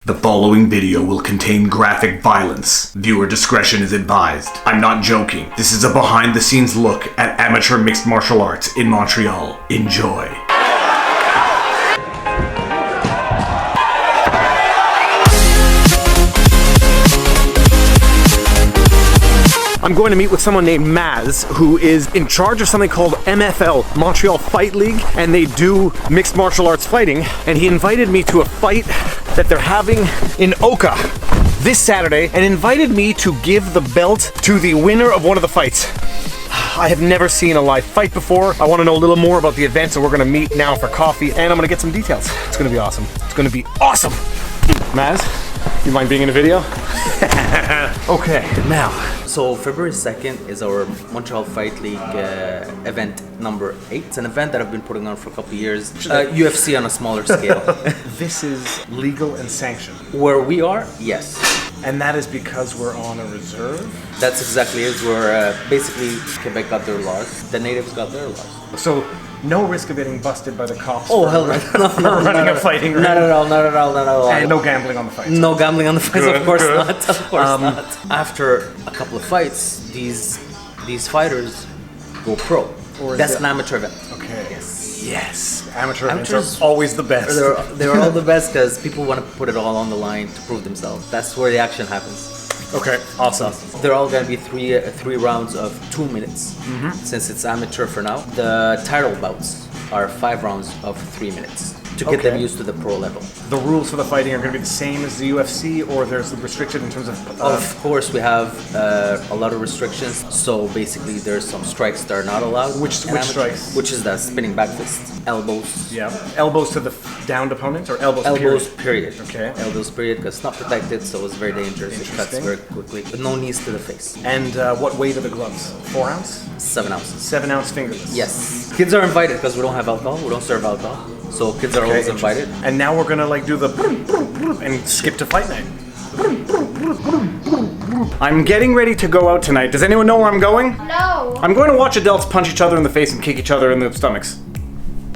The following video will contain graphic violence. Viewer discretion is advised. I'm not joking. This is a behind-the-scenes look at amateur mixed martial arts in Montreal. Enjoy. I'm going to meet with someone named Maz, who is in charge of something called MFL, Montreal Fight League, and they do mixed martial arts fighting. And he invited me to a fight that they're having in Oka this Saturday, and invited me to give the belt to the winner of one of the fights. I have never seen a live fight before. I want to know a little more about the event, so we're going to meet now for coffee, and I'm going to get some details. It's going to be awesome. It's going to be awesome. Maz, you mind being in a video? Okay, now. So February 2nd is our Montreal Fight League event number 8. It's an event that I've been putting on for a couple of years. UFC on a smaller scale. This is legal and sanctioned. Where we are, yes. And that is because we're on a reserve? That's exactly it. We're basically, Quebec got their laws. The natives got their laws. So no risk of getting busted by the cops for running a fighting ring? Not at all. And no gambling on the fights? No gambling on the fights, good, of course good. not. Of course not. After a couple of fights, these fighters go pro. That's an amateur event. Okay. Yes. Yes. Amateur events are always the best. They're all the best because people want to put it all on the line to prove themselves. That's where the action happens. Okay, awesome. They're all going to be three rounds of 2 minutes. Since it's amateur for now. The title bouts are 5 rounds of 3 minutes to get them used to the pro level. The rules for the fighting are going to be the same as the UFC, or there's restricted in terms of... Of course, we have a lot of restrictions. So basically, there's some strikes that are not allowed. Which strikes? Which is the spinning back fist, elbows. Yeah, elbows to the downed opponent, or elbows period. Okay. Elbows period, because it's not protected, so it's very dangerous. It cuts very quickly. But no knees to the face. And what weight are the gloves? 4 ounce? 7 ounces. 7 ounce fingerless? Yes. Kids are invited because we don't have alcohol. We don't serve alcohol. So kids are always invited. And now we're gonna like do the and skip to fight night. I'm getting ready to go out tonight. Does anyone know where I'm going? No. I'm going to watch adults punch each other in the face and kick each other in the stomachs.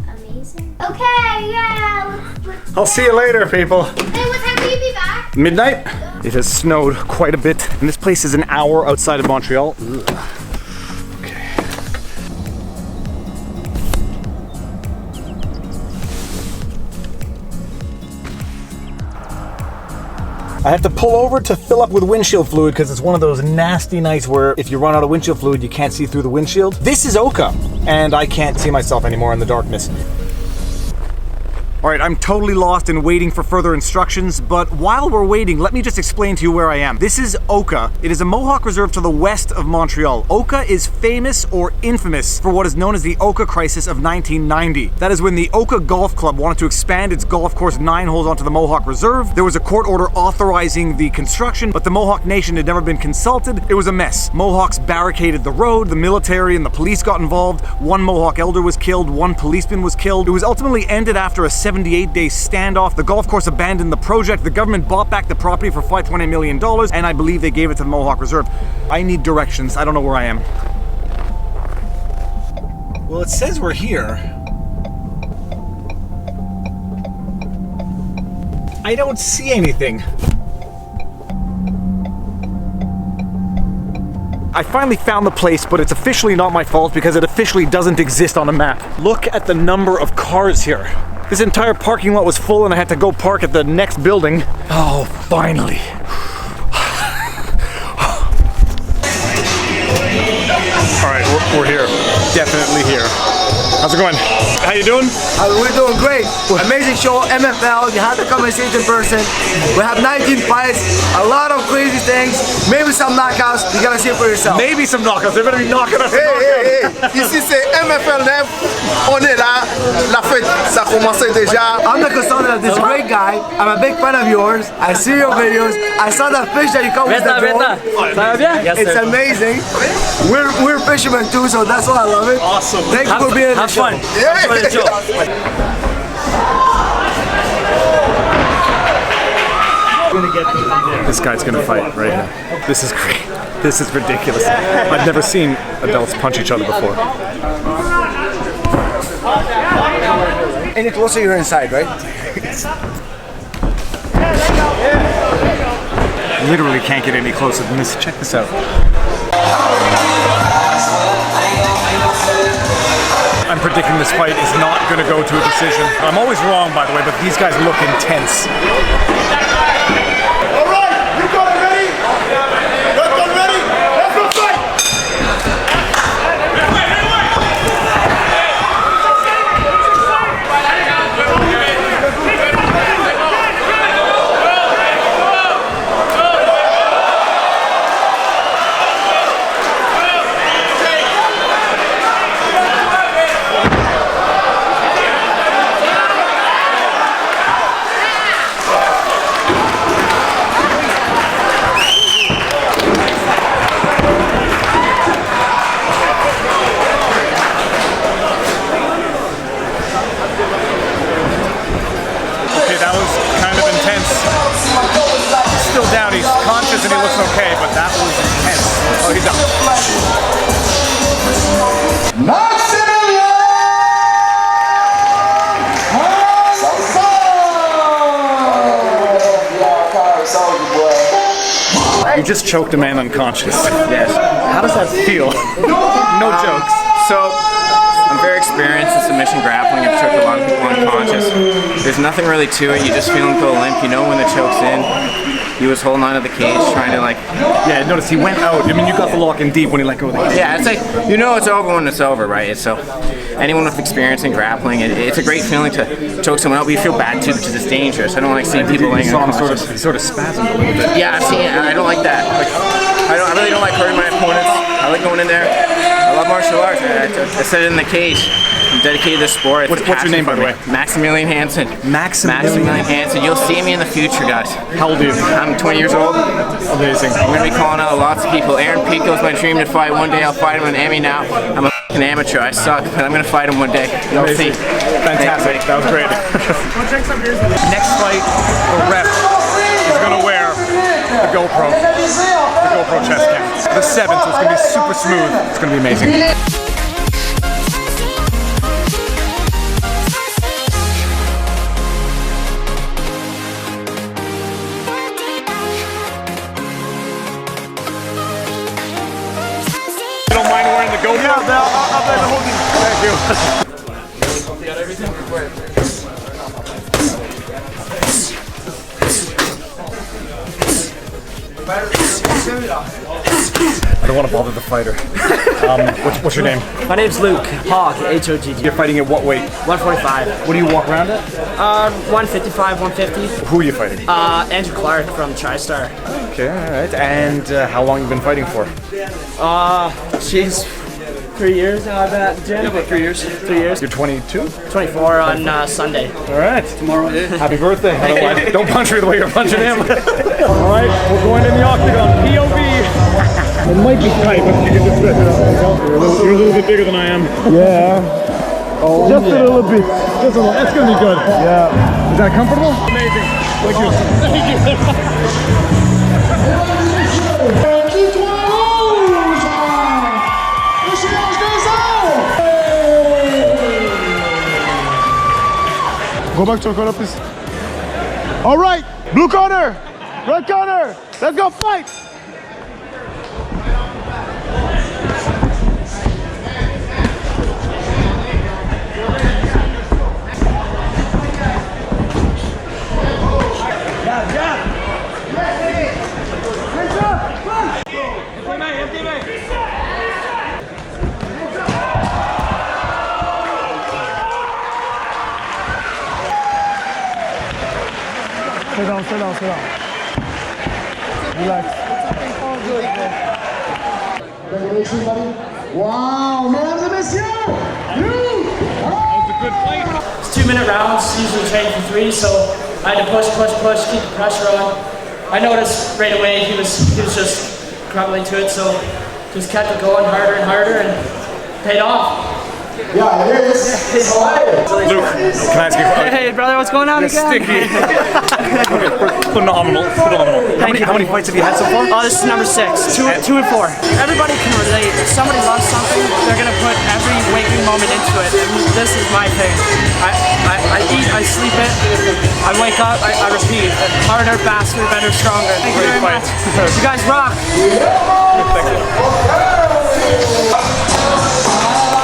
Amazing. Okay, yeah. Let's I'll see you later, people. Hey, what time will you be back? Midnight. It has snowed quite a bit, and this place is an hour outside of Montreal. Ugh. I have to pull over to fill up with windshield fluid because it's one of those nasty nights where if you run out of windshield fluid, you can't see through the windshield. This is Oka, and I can't see myself anymore in the darkness. All right, I'm totally lost and waiting for further instructions, but while we're waiting, let me just explain to you where I am. This is Oka. It is a Mohawk reserve to the west of Montreal. Oka is famous or infamous for what is known as the Oka crisis of 1990. That is when the Oka Golf Club wanted to expand its golf course 9 holes onto the Mohawk Reserve. There was a court order authorizing the construction, but the Mohawk Nation had never been consulted. It was a mess. Mohawks barricaded the road, the military and the police got involved. 1 Mohawk elder was killed, 1 policeman was killed. It was ultimately ended after a 78-day standoff. The golf course abandoned the project. The government bought back the property for $520 million, and I believe they gave it to the Mohawk Reserve. I need directions. I don't know where I am. Well, it says we're here. I don't see anything. I finally found the place, but it's officially not my fault because it officially doesn't exist on a map. Look at the number of cars here. This entire parking lot was full and I had to go park at the next building. Oh, finally. All right, we're here. Definitely here. How's it going? How you doing? We're doing great. Amazing show, MFL. You have to come and see it in person. We have 19 fights, a lot of crazy things, maybe some knockouts. You gotta see it for yourself. Maybe some knockouts. They're gonna be knocking us. Hey. Ici c'est MFL 9. On est là. La fête, ça commence déjà. I'm the consultant of this great guy. I'm a big fan of yours. I see your videos. I saw the fish that you come with the drone. It's amazing. We're fishermen too, so that's why I love it. Awesome. Thank you for being in the show. Fun. This guy's gonna fight right here. This is great. This is ridiculous. I've never seen adults punch each other before. Any closer, you're inside, right? literally can't get any closer than this. Check this out. I'm predicting this fight is not going to go to a decision. I'm always wrong, by the way, but these guys look intense. All right, you got it ready? Got it ready? Let's go fight! Still down, he's conscious and he looks okay, but that was intense. Oh, he's down. You just choked a man unconscious. Yes. How does that feel? No jokes. So, I'm very experienced in submission grappling. I've choked a lot of people unconscious. There's nothing really to it. You just feel him go limp. You know when the choke's in. He was holding on to the cage, trying to like... Yeah, notice he went out. I mean, you got the lock in deep when he let go of the cage. Yeah, it's like, you know it's over when it's over, right? So, anyone with experience in grappling, it's a great feeling to choke someone out, but you feel bad too, because it's dangerous. I don't like seeing people laying unconscious. He sort of spasmed a little bit. Yeah, I don't like that. Like, I really don't like hurting my opponents. I like going in there. I love martial arts. I said it in the cage. I'm dedicated to the sport. What's your name, by the way? Maximilian Hansen. Maximilian Hansen. You'll see me in the future, guys. How old are you? I'm 20 years old. Amazing. I'm going to be calling out lots of people. Aaron Pico's my dream to fight. One day I'll fight him in MMA now. I'm a f***ing amateur. I suck, but I'm going to fight him one day. You'll see. Fantastic. That was great. Next fight, the ref is going to wear the GoPro chest cam. The 7th, so it's going to be super smooth. It's going to be amazing. Don't mind wearing the GoPro? Yeah, I'll play the whole thing. Thank you. Got everything? I don't want to bother the fighter. What's your name? My name's Luke Hogg, H-O-G-G. You're fighting at what weight? 145. What do you walk around at? 155, 150. Who are you fighting? Andrew Clark from Tristar. Okay, alright. And how long have you been fighting for? She's 3 years now, I've been at the gym. About 3 years. 3 years. You're 22? 24 on Sunday. Alright. Tomorrow. Happy birthday. Don't punch me the way you're punching him. Alright, we're going in the octagon. POV. It might be tight, but you can just fit it up. You're a little bit bigger than I am. Yeah. Oh, just a little bit. Just a little. That's gonna be good. Yeah. Is that comfortable? Amazing. Thank you. Thank you. Go back to your corner, please. All right, blue corner, red corner. Let's go fight. Sit down. Relax. Congratulations, buddy. Wow, mesdames et messieurs! It's 2-minute rounds, usually training for 3, so I had to push, keep the pressure on. I noticed right away he was just crumbling to it, so just kept it going harder and harder, and paid off. Yeah, it is. Luke, can I ask you a question? Hey, brother, what's going on again? Sticky. Phenomenal. How many fights have you had so far? Oh, this is number 6. Two and 4. Everybody can relate. If somebody loves something, they're gonna put every waking moment into it. And this is my thing. I eat, I sleep it, I wake up, I repeat. Harder, faster, better, stronger. Thank you very much. You guys rock.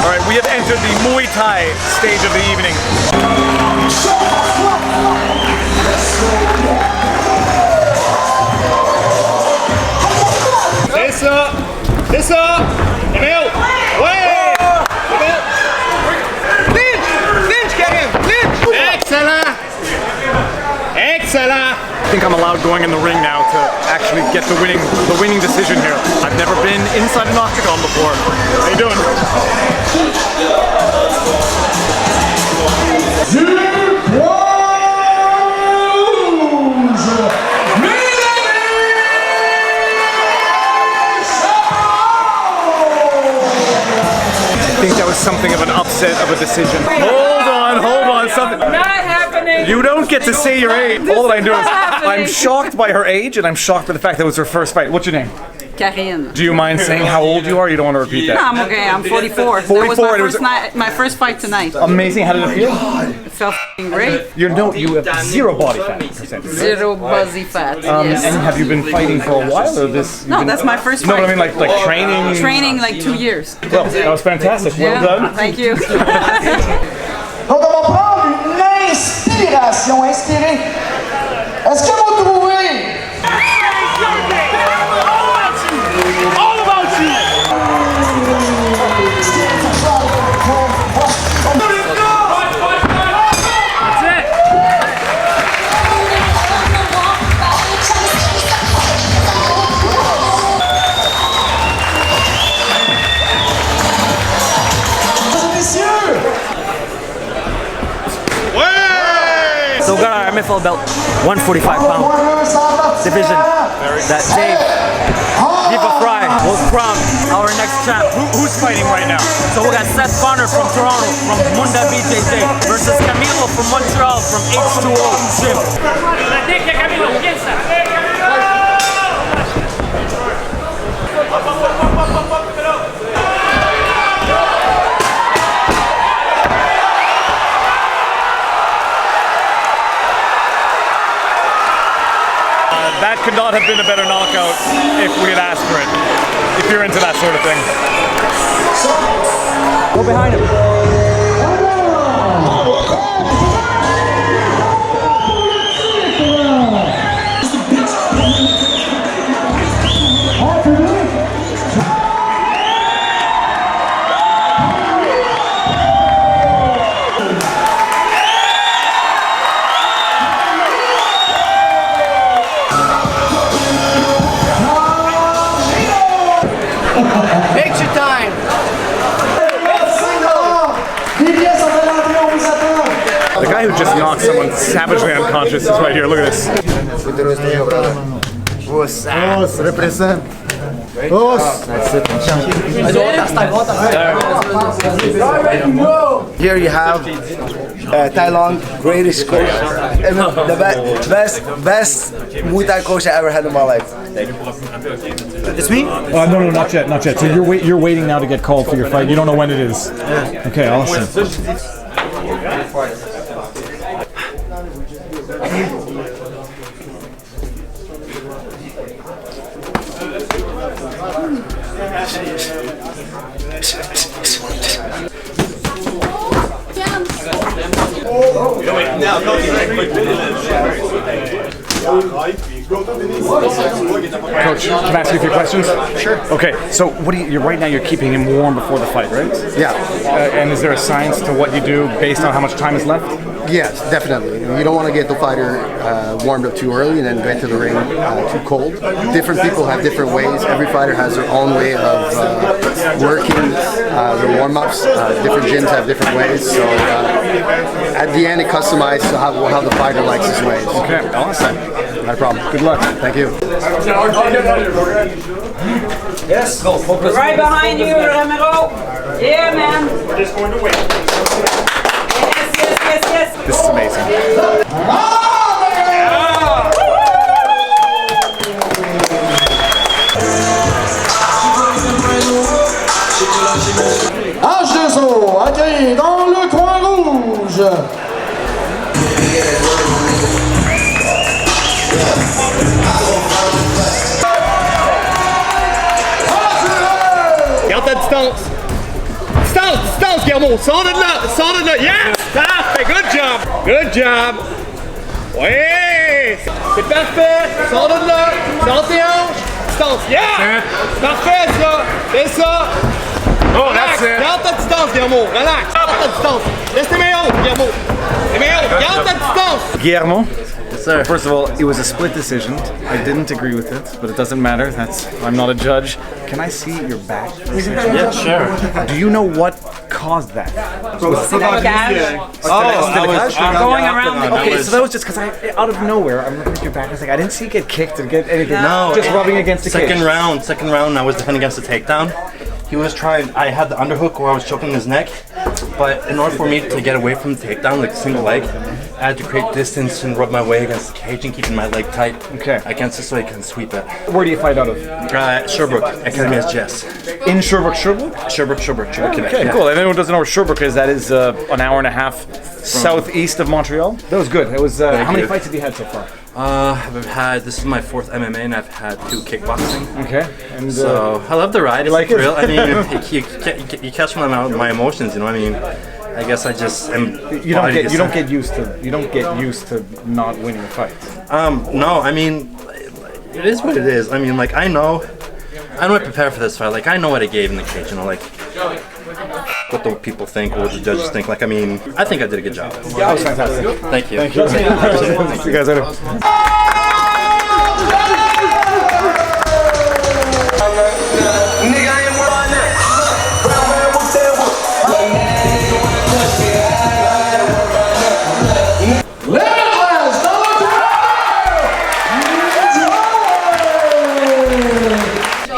All right, we have entered the Muay Thai stage of the evening. C'est ça, Emile, ouais, Lynch, Kevin, Lynch. Excellent. I think I'm allowed going in the ring now to actually get the winning decision here. I've never been inside an octagon before. How you doing? I think that was something of an upset of a decision. Hold on, something. Not happening. You don't get to say your age. All that I do is I'm shocked by her age and I'm shocked by the fact that it was her first fight. What's your name? Karine. Do you mind saying how old you are? You don't want to repeat that. No, I'm okay. I'm 44. 44. That was my first fight tonight. Amazing. How did it feel? It felt great. You have zero body fat percentage. Zero buzzy fat. Yes. And have you been fighting for a while or this? No, that's my first No, fight. but I mean like training. Training like 2 years. Well, that was fantastic. Well done. Thank you. Donc on va prendre une inspiration. Inspirez. Est-ce que vous trouvez? All about you. That's it. So we got our MFL belt, 145-pound division that Dave Viva Frei will crown our next champ. Who's fighting right now? So we got Seth Bonner from Toronto, from Munda BJJ, versus Camilo from Montreal, from H2O Gym. That could not have been a better knockout if we had asked for it. If you're into that sort of thing. Go behind him. Take your time. The guy who just knocked someone savagely unconscious is right here. Look at this. Os, represent. Os. Here you have Tai Long, greatest coach, the best Muay Thai coach I ever had in my life. It's me? No, not yet. So you're waiting now to get called for your fight. You don't know when it is. Okay, awesome. Coach, can I ask you a few questions? Sure. Okay, so right now you're keeping him warm before the fight, right? Yeah. And is there a science to what you do based on how much time is left? Yes, definitely. You don't want to get the fighter warmed up too early and then get to the ring too cold. Different people have different ways. Every fighter has their own way of working the warm-ups. Different gyms have different ways. So at the end, it customizes how the fighter likes his ways. Okay, awesome. No problem. Good luck. Thank you. Yes. Go. Focus. Right behind you, Ramiro. Yeah, man. We're just going to win. Yes. This is amazing. H2O, accueilli dans le coin rouge. Garde ta distance. Distance, Guillermo. Sors de là. Yes! Parfait. Good job. Oui! C'est parfait. Sors de là. Sors tes hanches. Distance. Yeah! Parfait, ça. C'est ça. Oh, that's it. Garde ta distance, Guillermo. Relax. Garde ta distance. Laisse tes mains hautes, Guillermo. Tes mains hautes. Garde ta distance. Guillermo. Yes, sir. First of all, it was a split decision. I didn't agree with it, but it doesn't matter. I'm not a judge. Can I see your back? Yeah, sure. Do you know what caused that? Going around. Okay, so that was just because out of nowhere, I'm looking at your back. I was like, I didn't see you get kicked or get anything. No, just rubbing against the cage. Second round, I was defending against the takedown. He was trying, I had the underhook where I was choking his neck, but in order for me to get away from the takedown, like a single leg, I had to create distance and rub my way against the cage and keeping my leg tight against it so I can sweep it. Where do you fight out of? Sherbrooke, Academy as Jess. In Sherbrooke? Sherbrooke. Okay, cool. If anyone doesn't know where Sherbrooke is, that is an hour and a half southeast of Montreal. That was good. It was. How many fights have you had so far? This is my 4th MMA and I've had 2 kickboxing. Okay. And so I love the ride. It's like real. I mean, you catch my emotions. You know. I mean, I guess I just am. You don't get used to not winning a fight. No, I mean, it is what it is. I mean, like I know I prepared for this fight. Like I know what I gave in the cage. You know, like what the people think, what the judges think. Like I mean, I think I did a good job. That was fantastic. Thank you. Thank you. See you guys later.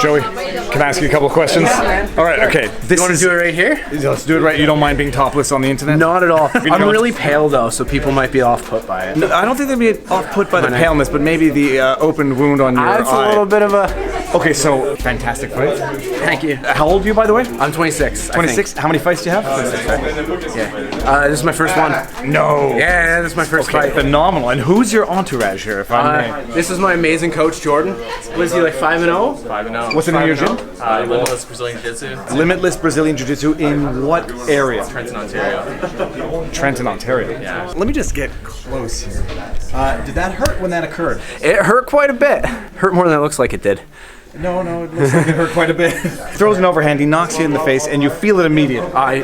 Joey, can I ask you a couple of questions? All right, okay. You want to do it right here? Let's do it right. You don't mind being topless on the internet? Not at all. I'm really pale though, so people might be off-put by it. No, I don't think they'd be off-put by the paleness, but maybe the open wound on your eye. That's a little bit of a... Okay, so fantastic fight. Thank you. How old are you, by the way? I'm 26. 26? How many fights do you have? 26, right? Yeah. This is my first one. No. Yeah, this is my first fight. Phenomenal. And who's your entourage here, if I may? This is my amazing coach, Jordan. Was he like 5-0? 5-0. What's the name of your gym? Limitless Brazilian Jiu-Jitsu. Limitless Brazilian Jiu-Jitsu in what area? Trenton, Ontario. Trenton, Ontario. Yeah. Let me just get close here. Did that hurt when that occurred? It hurt quite a bit. Hurt more than it looks like it did. No, it looks like it hurt quite a bit. Throws an overhand, he knocks you in the face, and you feel it immediately. I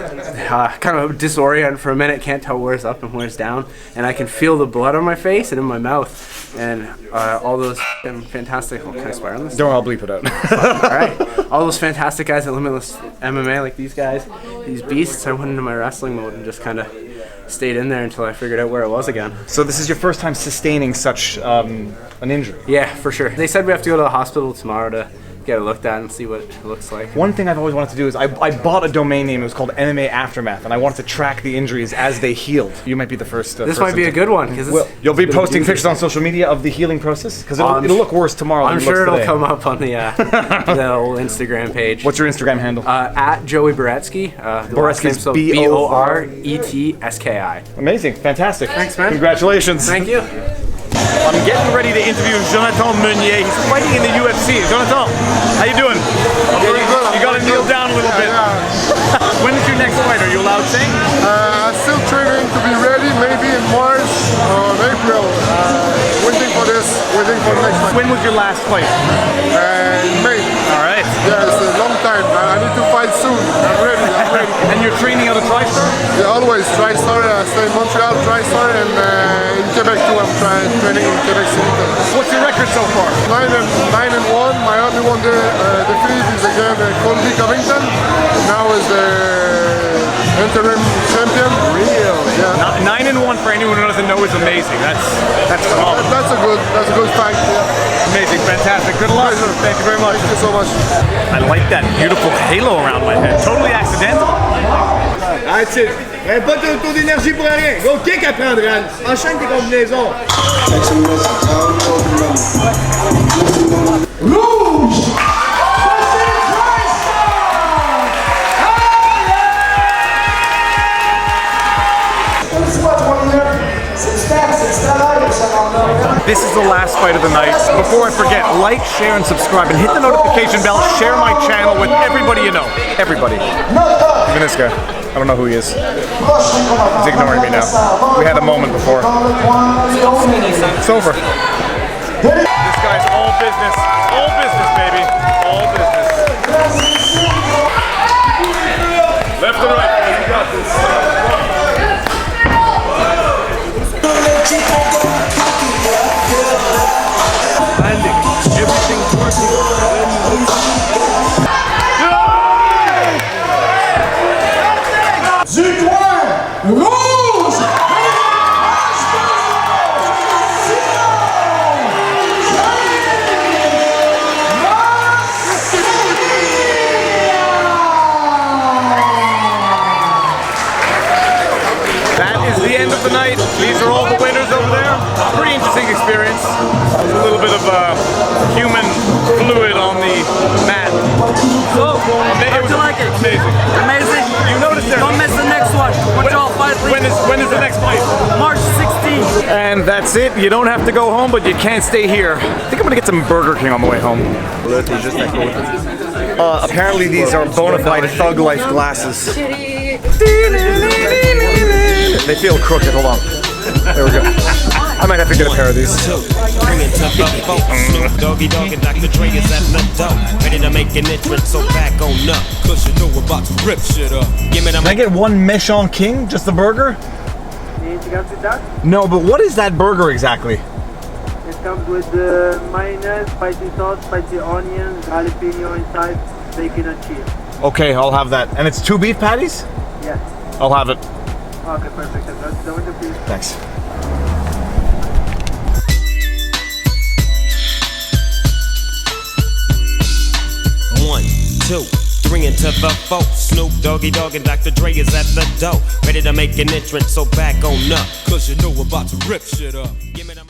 kind of disoriented for a minute, can't tell where's up and where's down, and I can feel the blood on my face and in my mouth, and all those fantastic... Can I swear on this? Don't, I'll bleep it out. Alright. All those fantastic guys at Limitless MMA, like these guys, these beasts, I went into my wrestling mode and just kind of stayed in there until I figured out where it was again. So this is your first time sustaining such an injury? Yeah, for sure. They said we have to go to the hospital tomorrow to get it looked at and see what it looks like. One thing I've always wanted to do is I bought a domain name. It was called MMA Aftermath, and I wanted to track the injuries as they healed. You might be the first. This might be a good one because you'll be posting pictures on social media of the healing process because it'll look worse tomorrow. I'm sure it'll come up on the old Instagram page. What's your Instagram handle? At Joey Boretsky. Boretsky's Boretski. Amazing, fantastic. Thanks, man. Congratulations. Thank you. I'm getting ready to interview Jonathan Meunier. He's fighting in the UFC. Jonathan, how you doing? You got to kneel down a little bit. When is your next fight? Are you allowed saying? Still training to be ready, maybe in March or April. Waiting for the next fight. When was your last fight? In May. All right. Yeah, it's a long time. I need to fight soon. I'm ready. And you're training out of Tristar? Yeah, always Tristar. I stay in Montreal, Tristar, and in Quebec too. I'm training in Quebec City. What's your record so far? 9-1. My only one defeat is again Colby Covington. Now is the interim champion. Really? Yeah. 9-1 9-1 for anyone who doesn't know is amazing. That's phenomenal. That's a good fight. Yeah. Amazing, fantastic. Good luck. Thank you very much. Thank you so much. I like that beautiful halo around my head. Totally accidental. That's it. Pas de taux d'énergie pour rien. Go kick après, Andran. Enchaîne tes combinaisons. Rouge! This is the last fight of the night. Before I forget, like, share, and subscribe, and hit the notification bell. Share my channel with everybody you know. Everybody. Even this guy. I don't know who he is. He's ignoring me now. We had a moment before. It's over. This guy's all business. All business, baby. All business. Left and right. You got this. Landing. Everything's working. Du coin rouge! That is the end of the night. These are all the winners over there. Pretty interesting experience. There's a little bit of human fluid on the mat. So, how'd you like it? Amazing. Amazing. You noticed there. Don't miss the next one. Montreal fight league. When is the next fight? March 16th. And that's it. You don't have to go home, but you can't stay here. I think I'm gonna get some Burger King on the way home. Apparently these are bona fide Thug Life glasses. They feel crooked. Hold on. There we go. I might have to get a pair of these. Doggy Dog and Dr. Dre is at the door, ready to make an entrance, so back on up, cause you know we're about to rip shit up. Can I get one Mechon King, just the burger? Anything else with that? No, but what is that burger exactly? It comes with mayonnaise, spicy sauce, spicy onions, jalapeno inside, bacon and cheese. Okay, I'll have that. And it's 2 beef patties? Yes. I'll have it. Okay, perfect. That's the window, please. Thanks. One, two, three into the four. Snoop Doggy Dog and Dr. Dre is at the door, ready to make an entrance, so back on up, cause you know we're about to rip shit up.